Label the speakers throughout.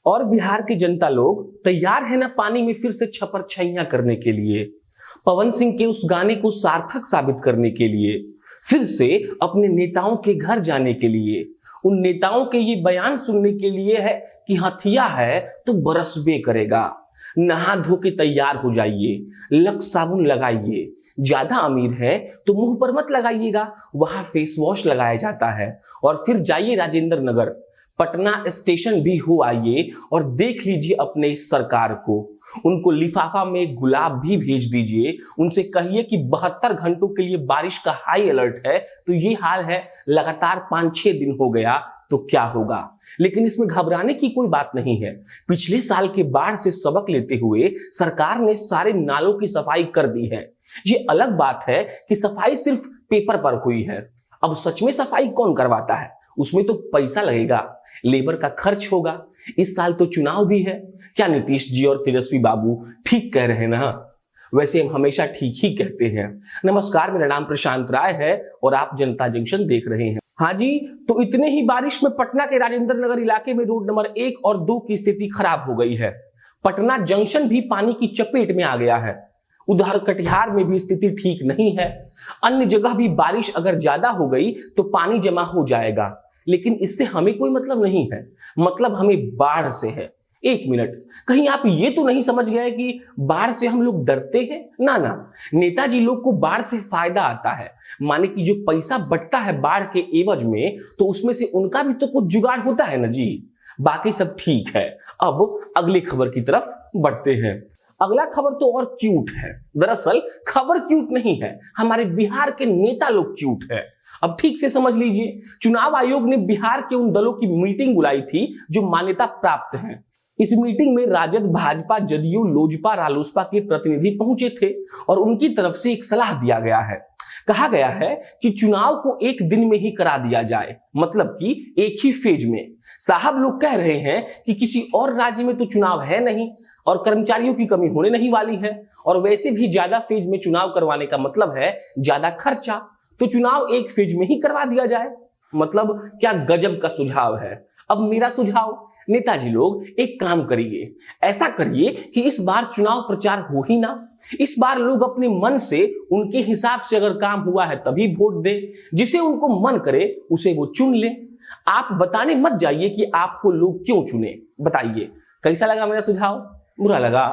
Speaker 1: और बिहार की जनता लोग तैयार है ना पानी में फिर से छपरछाइयां करने के लिए, पवन सिंह के उस गाने को सार्थक साबित करने के लिए, फिर से अपने नेताओं के घर जाने के लिए, उन नेताओं के ये बयान सुनने के लिए है कि हथिया है तो बरसबे करेगा। नहा धो के तैयार हो जाइए, लक्स साबुन लगाइए, ज्यादा अमीर है तो मुंह पर मत लगाइएगा, वहां फेस वॉश लगाया जाता है। और फिर जाइए राजेंद्र नगर, पटना स्टेशन भी हो आइए और देख लीजिए अपने इस सरकार को। उनको लिफाफा में गुलाब भी भेज दीजिए, उनसे कहिए कि 72 घंटों के लिए बारिश का हाई अलर्ट है, तो ये हाल है, लगातार 5-6 दिन हो गया तो क्या होगा। लेकिन इसमें घबराने की कोई बात नहीं है। पिछले साल के बाढ़ से सबक लेते हुए सरकार ने सारे नालों की सफाई कर दी है। ये अलग बात है कि सफाई सिर्फ पेपर पर हुई है, अब सच में सफाई कौन करवाता है, उसमें तो पैसा लगेगा, लेबर का खर्च होगा। इस साल तो चुनाव भी है। क्या नीतीश जी और तेजस्वी बाबू ठीक कह रहे हैं ना? वैसे हम हमेशा ठीक ही कहते हैं। नमस्कार, मेरा नाम प्रशांत राय है और आप जनता जंक्शन देख रहे हैं। हाँ जी, तो इतने ही बारिश में पटना के राजेंद्र नगर इलाके में रोड नंबर 1 और 2 की स्थिति खराब हो गई है। पटना जंक्शन भी पानी की चपेट में आ गया है। उधर कटिहार में भी स्थिति ठीक नहीं है। अन्य जगह भी बारिश अगर ज्यादा हो गई तो पानी जमा हो जाएगा, लेकिन इससे हमें कोई मतलब नहीं है। मतलब हमें बाढ़ से है। एक मिनट, कहीं आप ये तो नहीं समझ गए कि बाढ़ से हम लोग डरते हैं? ना ना, नेताजी लोग को बाढ़ से फायदा आता है। माने कि जो पैसा बटता है बाढ़ के एवज में, तो उसमें से उनका भी तो कुछ जुगाड़ होता है ना जी। बाकी सब ठीक है। अब अगली खबर की तरफ बढ़ते हैं। अगला खबर तो और क्यूट है। दरअसल खबर क्यूट नहीं है, हमारे बिहार के नेता लोग क्यूट है। अब ठीक से समझ लीजिए, चुनाव आयोग ने बिहार के उन दलों की मीटिंग बुलाई थी जो मान्यता प्राप्त हैं। इस मीटिंग में राजद, भाजपा, जदयू, लोजपा, रालोसपा के प्रतिनिधि पहुंचे थे और उनकी तरफ से एक सलाह दिया गया है। कहा गया है कि चुनाव को एक दिन में ही करा दिया जाए, मतलब कि एक ही फेज में। साहब लोग कह रहे हैं कि किसी और राज्य में तो चुनाव है नहीं और कर्मचारियों की कमी होने नहीं वाली है, और वैसे भी ज्यादा फेज में चुनाव करवाने का मतलब है ज्यादा खर्चा, तो चुनाव एक फेज में ही करवा दिया जाए। मतलब क्या गजब का सुझाव है। अब मेरा सुझाव, नेताजी लोग एक काम करिए, ऐसा करिए कि इस बार चुनाव प्रचार हो ही ना। इस बार लोग अपने मन से, उनके हिसाब से अगर काम हुआ है तभी वोट दे, जिसे उनको मन करे उसे वो चुन ले। आप बताने मत जाइए कि आपको लोग क्यों चुने। बताइए कैसा लगा मेरा सुझाव? बुरा लगा?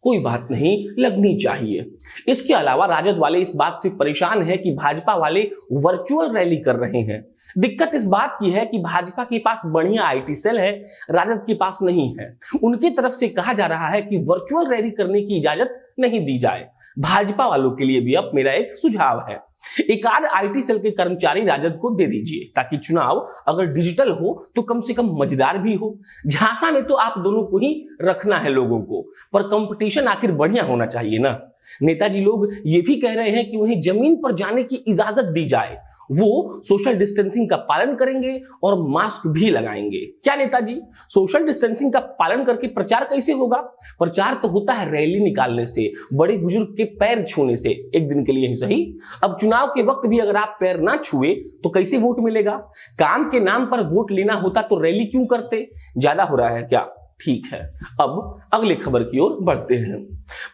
Speaker 1: कोई बात नहीं, लगनी चाहिए। इसके अलावा राजद वाले इस बात से परेशान है कि भाजपा वाले वर्चुअल रैली कर रहे हैं। दिक्कत इस बात की है कि भाजपा के पास बढ़िया आईटी सेल है, राजद के पास नहीं है। उनकी तरफ से कहा जा रहा है कि वर्चुअल रैली करने की इजाजत नहीं दी जाए। भाजपा वालों के लिए भी अब मेरा एक सुझाव है, एक आध आईटी सेल के कर्मचारी राजद को दे दीजिए, ताकि चुनाव अगर डिजिटल हो तो कम से कम मजेदार भी हो। झांसा में तो आप दोनों को ही रखना है लोगों को, पर कंपटीशन आखिर बढ़िया होना चाहिए ना। नेताजी लोग ये भी कह रहे हैं कि उन्हें जमीन पर जाने की इजाजत दी जाए, वो सोशल डिस्टेंसिंग का पालन करेंगे और मास्क भी लगाएंगे। क्या नेताजी, सोशल डिस्टेंसिंग का पालन करके प्रचार कैसे होगा? प्रचार तो होता है रैली निकालने से, बड़े बुजुर्ग के पैर छूने से, एक दिन के लिए ही सही। अब चुनाव के वक्त भी अगर आप पैर ना छुए तो कैसे वोट मिलेगा? काम के नाम पर वोट लेना होता तो रैली क्यों करते? ज्यादा हो रहा है क्या? ठीक है, अब अगले खबर की ओर बढ़ते हैं।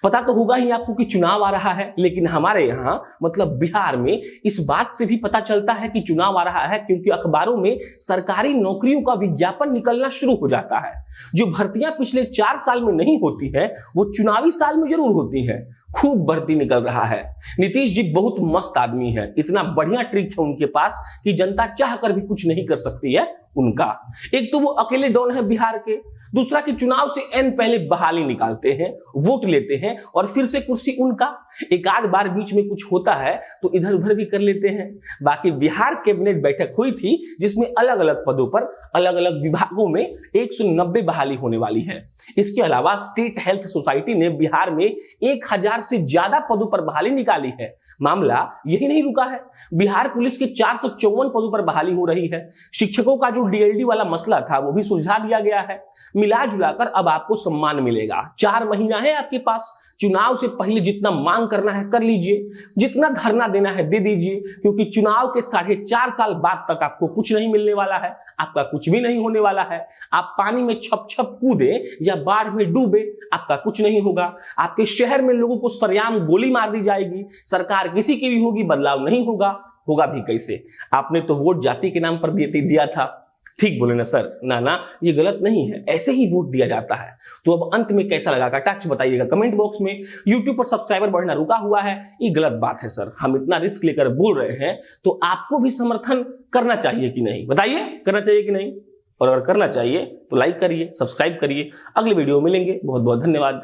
Speaker 1: पता तो होगा ही आपको कि चुनाव आ रहा है, लेकिन हमारे यहाँ मतलब बिहार में इस बात से भी पता चलता है कि चुनाव आ रहा है क्योंकि अखबारों में सरकारी नौकरियों का विज्ञापन निकलना शुरू हो जाता है। जो भर्तियां पिछले 4 साल में नहीं होती है, वो चुनावी साल में जरूर होती है। खूब भर्ती निकल रहा है। नीतीश जी बहुत मस्त आदमी है, इतना बढ़िया ट्रिक है उनके पास कि जनता चाह कर भी कुछ नहीं कर सकती है उनका। एक तो वो अकेले डॉन है बिहार के, दूसरा कि चुनाव से एन पहले बहाली निकालते हैं, वोट लेते हैं और फिर से कुर्सी उनका। एक आध बार बीच में कुछ होता है तो इधर उधर भी कर लेते हैं। बाकी बिहार कैबिनेट बैठक हुई थी जिसमें अलग अलग पदों पर अलग अलग विभागों में 190 बहाली होने वाली है। इसके अलावा स्टेट हेल्थ सोसाइटी ने बिहार में 1000 से ज्यादा पदों पर बहाली निकाली है। मामला यही नहीं रुका है, बिहार पुलिस के 454 पदों पर बहाली हो रही है। शिक्षकों का जो डीएलडी वाला मसला था वो भी सुलझा दिया गया है। मिला जुलाकर अब आपको सम्मान मिलेगा। 4 महीना है आपके पास, चुनाव से पहले जितना मांग करना है कर लीजिए, जितना धरना देना है दे दीजिए, क्योंकि चुनाव के 4.5 साल बाद तक आपको कुछ नहीं मिलने वाला है, आपका कुछ भी नहीं होने वाला है। आप पानी में छप छप कूदे या बाढ़ में डूबे, आपका कुछ नहीं होगा। आपके शहर में लोगों को सरेआम गोली मार दी जाएगी, सरकार किसी की भी होगी, बदलाव नहीं होगा भी कैसे? आपने तो वोट जाति के नाम पर दिया था, ठीक बोले ना सर? ना ये गलत नहीं है, ऐसे ही वोट दिया जाता है। तो अब अंत में कैसा लगा कटाक्ष बताइएगा कमेंट बॉक्स में। YouTube पर सब्सक्राइबर बढ़ना रुका हुआ है, ये गलत बात है सर। हम इतना रिस्क लेकर बोल रहे हैं तो आपको भी समर्थन करना चाहिए कि नहीं? बताइए, करना चाहिए कि नहीं? और अगर करना चाहिए तो लाइक करिए, सब्सक्राइब करिए। अगले वीडियो में मिलेंगे। बहुत बहुत धन्यवाद।